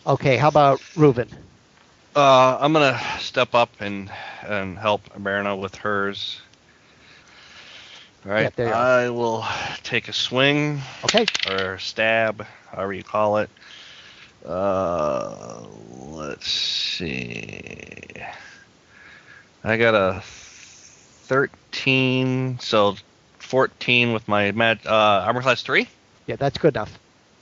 Okay, how about Reuven? I'm gonna step up and help Marina with hers. All right, Yep, there you are. I will take a swing Okay. or stab, however you call it. Let's see. I got a 13, so 14 with my armor class 3. Yeah, that's good enough.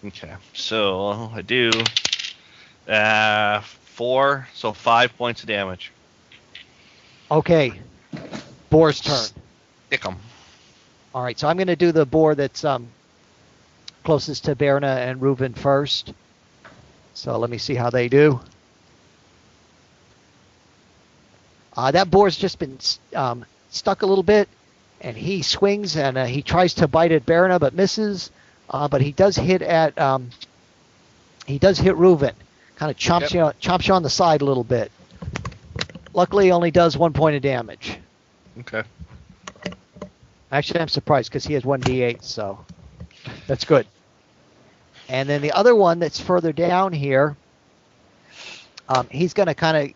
Okay, so I do 4, so 5 points of damage. Okay. Boar's turn. Stick 'em. All right, so I'm going to do the boar that's closest to Berna and Reuven first. So let me see how they do. That boar's just been stuck a little bit, and he swings and he tries to bite at Berna but misses. But he does hit Reuven. Kind of chomps you on the side a little bit. Luckily, he only does 1 point of damage. Okay. Actually, I'm surprised because he has 1d8, so that's good. And then the other one that's further down here, he's going to kind of,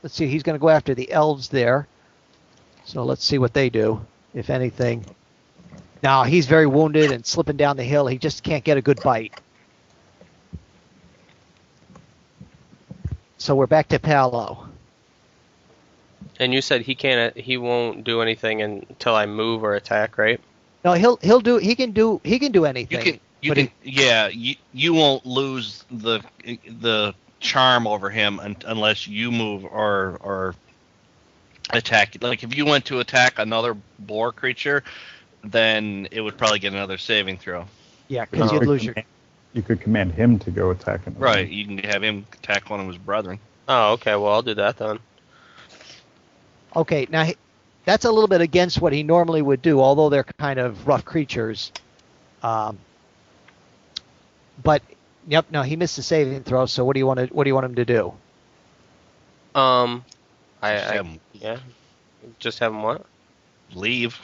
let's see, he's going to go after the elves there. So let's see what they do, if anything. Now, he's very wounded and slipping down the hill. He just can't get a good bite. So we're back to Paolo. And you said he won't do anything until I move or attack, right? No, he can do anything. You won't lose the charm over him unless you move or attack. Like if you went to attack another boar creature, then it would probably get another saving throw. Yeah, because you'd lose your. You could command him to go attack him. Right, you can have him attack one of his brethren. Oh, okay. Well, I'll do that then. Okay, now that's a little bit against what he normally would do, although they're kind of rough creatures. But yep, no, he missed the saving throw. So what do you want him to do? Just have him what? Leave.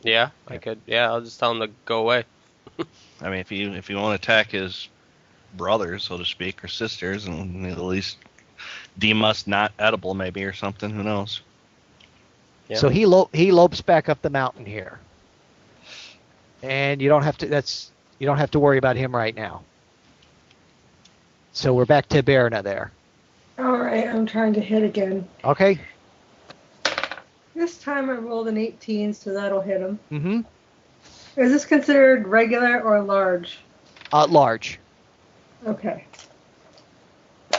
Yeah, I could. Yeah, I'll just tell him to go away. I mean, if you want to attack his brothers, so to speak, or sisters, and at least deem us not edible, maybe, or something. Who knows? Yeah. So he lopes back up the mountain here, and you don't have to worry about him right now. So we're back to Berna there. All right, I'm trying to hit again. Okay. This time I rolled an 18, so that'll hit him. Mm-hmm. Is this considered regular or large? Large. Okay.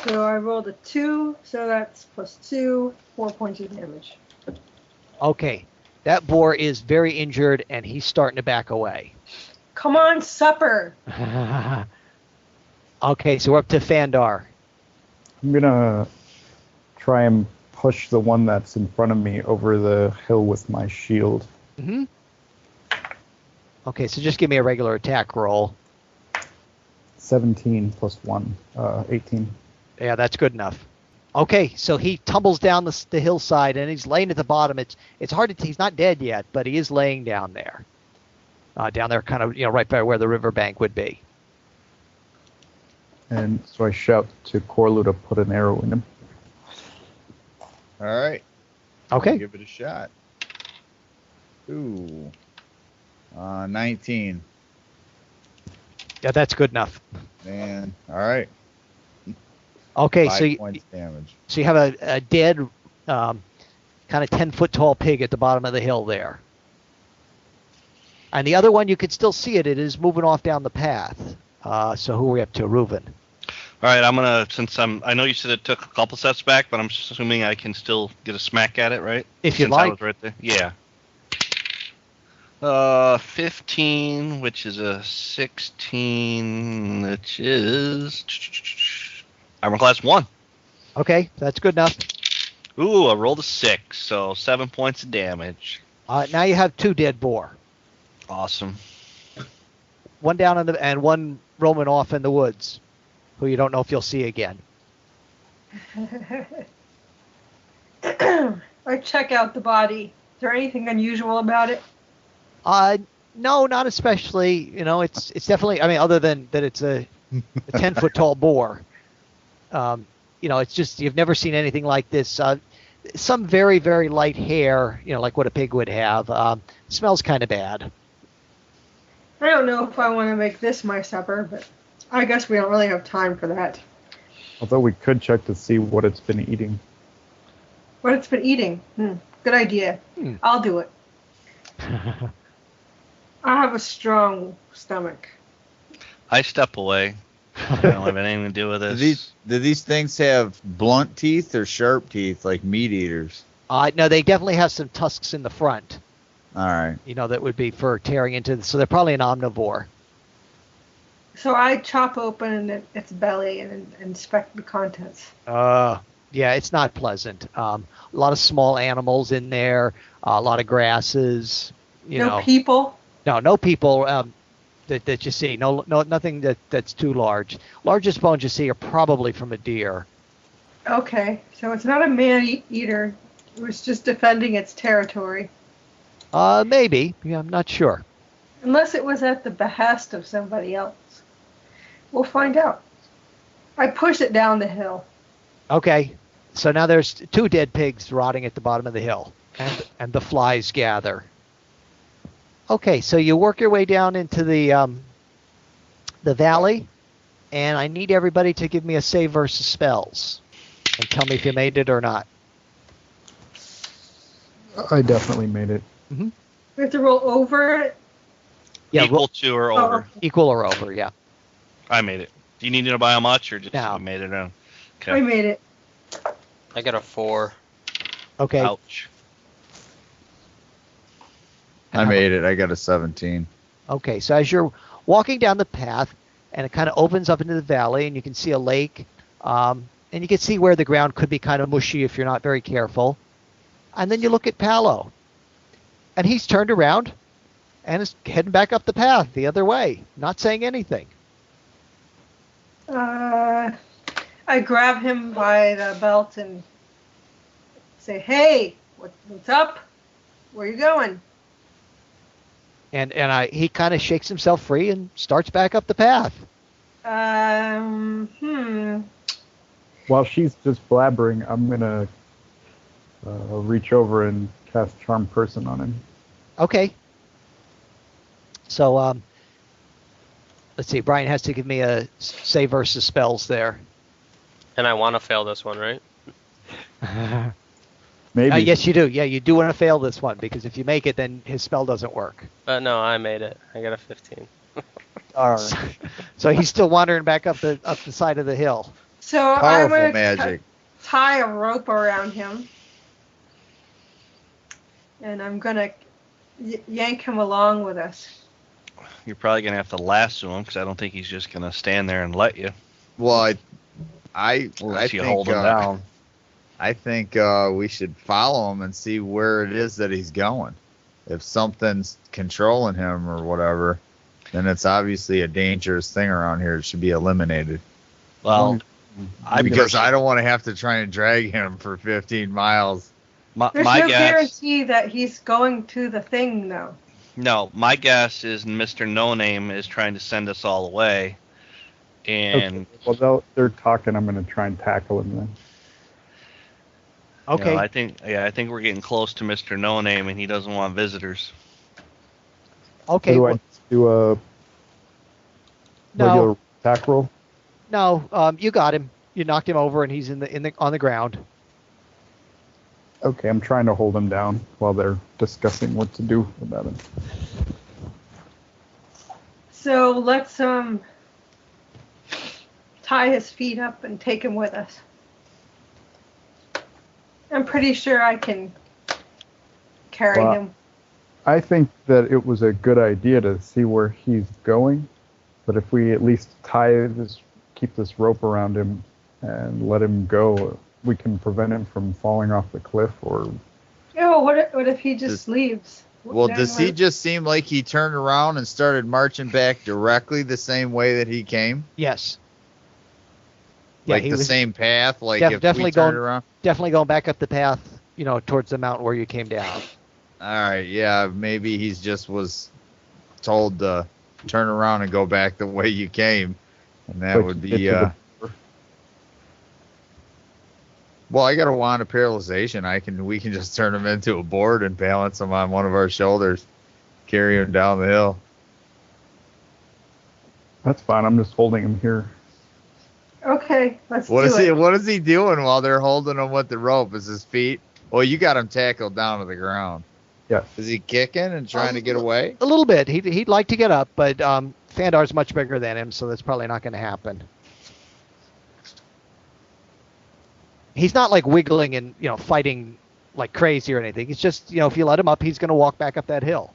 So I rolled a 2, so that's +2, 4 points of damage. Okay. That boar is very injured, and he's starting to back away. Come on, supper! Okay, so we're up to Fandar. I'm going to try and push the one that's in front of me over the hill with my shield. Mm-hmm. Okay, so just give me a regular attack roll. 17 plus 1, 18. Yeah, that's good enough. Okay, so he tumbles down the hillside, and he's laying at the bottom. It's hard to he's not dead yet, but he is laying down there. Down there kind of, right by where the riverbank would be. And so I shout to Corlu to put an arrow in him. All right. Okay. Give it a shot. Ooh. 19. Yeah, that's good enough. Man. All right. Okay, 5 points damage. So you have a dead, kind of 10-foot tall pig at the bottom of the hill there. And the other one, you can still see it. It is moving off down the path. So who are we up to? Reuven. All right, I'm gonna I know you said it took a couple steps back, but I'm assuming I can still get a smack at it, right? If you like. I was right there. Yeah. 15, which is a 16, which is armor class 1. Okay, that's good enough. Ooh, I rolled a 6, so 7 points of damage. Now you have 2 dead boar. Awesome. One down and one roaming off in the woods, who you don't know if you'll see again. I check out the body. Is there anything unusual about it? No, not especially. It's definitely. I mean, other than that, it's a 10-foot tall boar. It's just you've never seen anything like this. Some very, very light hair, like what a pig would have. Smells kind of bad. I don't know if I want to make this my supper, but I guess we don't really have time for that. Although we could check to see what it's been eating. What it's been eating. Good idea. I'll do it. I have a strong stomach. I step away. I don't have anything to do with this. Do these things have blunt teeth or sharp teeth like meat eaters? No, they definitely have some tusks in the front. All right. That would be for tearing into. So they're probably an omnivore. So I chop open its belly and inspect the contents. Yeah, it's not pleasant. A lot of small animals in there. A lot of grasses. No people. No people that you see. No, nothing that's too large. Largest bones you see are probably from a deer. Okay, so it's not a man-eater. It was just defending its territory. Maybe. Yeah, I'm not sure. Unless it was at the behest of somebody else. We'll find out. I push it down the hill. Okay, so now there's 2 dead pigs rotting at the bottom of the hill, and the flies gather. Okay, so you work your way down into the valley, and I need everybody to give me a save versus spells, and tell me if you made it or not. I definitely made it. Mm-hmm. We have to roll over it. Yeah, Equal to or over. Equal or over, yeah. I made it. Do you need to know by how much or just No. made it on? Okay. I made it. I got a 4. Okay. Ouch. I made it. I got a 17. Okay, so as you're walking down the path, and it kind of opens up into the valley, and you can see a lake, and you can see where the ground could be kind of mushy if you're not very careful. And then you look at Paolo, and he's turned around and is heading back up the path the other way, not saying anything. I grab him by the belt and say, "Hey, what's up? Where you going?" And he kind of shakes himself free and starts back up the path. While she's just blabbering, I'm gonna reach over and cast Charm Person on him. Okay. So let's see. Brian has to give me a save versus spells there. And I want to fail this one, right? Maybe. Yes, you do. Yeah, you do want to fail this one because if you make it, then his spell doesn't work. No, I made it. I got a 15. All right. So he's still wandering back up the side of the hill. So I'm Powerful going to magic. tie a rope around him, and I'm going to yank him along with us. You're probably going to have to lasso him because I don't think he's just going to stand there and let you. Well, I Unless you think, hold him down. I think we should follow him and see where it is that he's going. If something's controlling him or whatever, then it's obviously a dangerous thing around here. It should be eliminated. Well, Because I don't want to have to try and drag him for 15 miles. There's my no guess. guarantee that he's going to the thing, though. No, my guess is Mr. No Name is trying to send us all away, and Okay. Well, they're talking. I'm gonna try and tackle him then. Okay. I think we're getting close to Mr. No Name, and he doesn't want visitors. Okay. Do I do a regular No. attack roll? No. You got him. You knocked him over, and he's on the ground. Okay, I'm trying to hold him down while they're discussing what to do about him. So let's tie his feet up and take him with us. I'm pretty sure I can carry Well, him. I think that it was a good idea to see where he's going, but if we at least keep this rope around him and let him go, we can prevent him from falling off the cliff or... Oh, what if he just leaves? Well, Then does he just seem like he turned around and started marching back directly the same way that he came? Yes. Yeah, Like he the was same path? Like if definitely we turned going- around? definitely going back up the path, towards the mountain where you came down. All right, yeah, maybe he's just was told to turn around and go back the way you came. And that Like would get be... to Well, I got a wand of paralyzation. We can just turn him into a board and balance him on one of our shoulders, carry him down the hill. That's fine. I'm just holding him here. Okay, let's do it. What is he doing while they're holding him with the rope? Is his feet? Well, you got him tackled down to the ground. Yes. Is he kicking and trying to get away? A little bit. He'd like to get up, but Fandar's much bigger than him, so that's probably not going to happen. He's not like wiggling and fighting like crazy or anything. It's just if you let him up, he's going to walk back up that hill.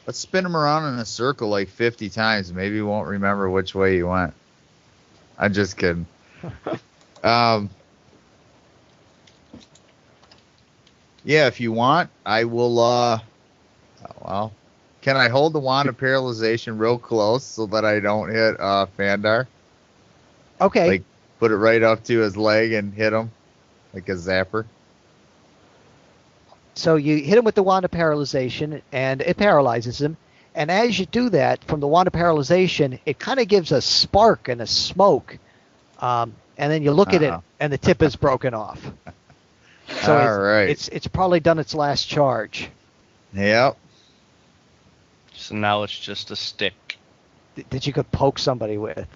Let's spin him around in a circle like 50 times. Maybe he won't remember which way he went. I'm just kidding. Yeah, if you want, I will. Well, can I hold the wand of paralyzation real close so that I don't hit Fandar? Okay. Like, put it right up to his leg and hit him like a zapper. So you hit him with the wand of paralyzation, and it paralyzes him. And as you do that, from the wand of paralyzation, it kind of gives a spark and a smoke. And then you look at it, and the tip is broken off. So Right. It's probably done its last charge. Yep. So now it's just a stick. That you could poke somebody with.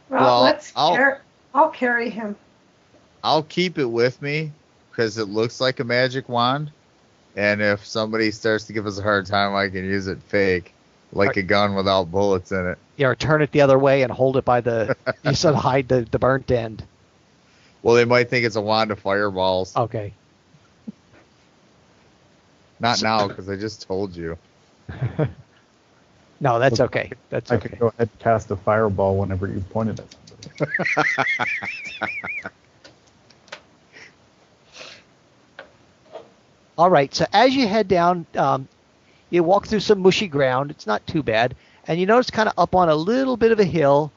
Well, Well, I'll carry him. I'll keep it with me because it looks like a magic wand. And if somebody starts to give us a hard time, I can use it fake, like a gun without bullets in it. Yeah, or turn it the other way and hold it by the. You said hide the burnt end. Well, they might think it's a wand of fireballs. Okay. Not now, because I just told you. No, that's okay. That's I okay. could go ahead and cast a fireball whenever you pointed at somebody. All right. So as you head down, you walk through some mushy ground. It's not too bad, and you notice kind of up on a little bit of a hill,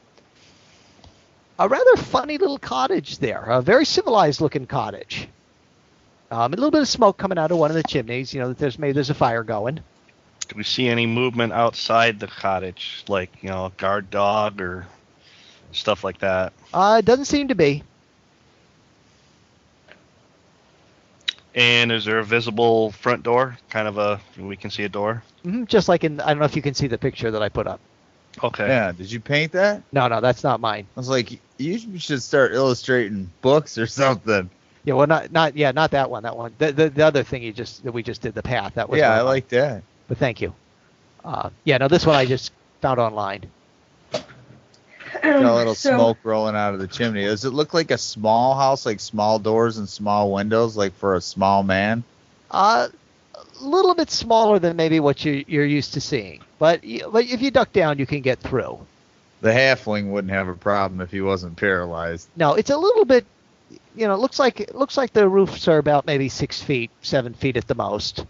a rather funny little cottage there. A very civilized-looking cottage. A little bit of smoke coming out of one of the chimneys. There's a fire going. Do we see any movement outside the cottage, like a guard dog or stuff like that? It doesn't seem to be. And is there a visible front door? We can see a door? Just like I don't know if you can see the picture that I put up. Okay. Yeah, did you paint that? No, that's not mine. I was like, you should start illustrating books or something. Yeah, well, not that one. That one. The other thing that we just did, the path. That was. Yeah, I mine. like that. But thank you. This one I just found online. A little smoke rolling out of the chimney. Does it look like a small house, like small doors and small windows, like for a small man? A little bit smaller than maybe what you're used to seeing. But if you duck down, you can get through. The halfling wouldn't have a problem if he wasn't paralyzed. No, it's a little bit. It looks like the roofs are about maybe 6 feet, 7 feet at the most.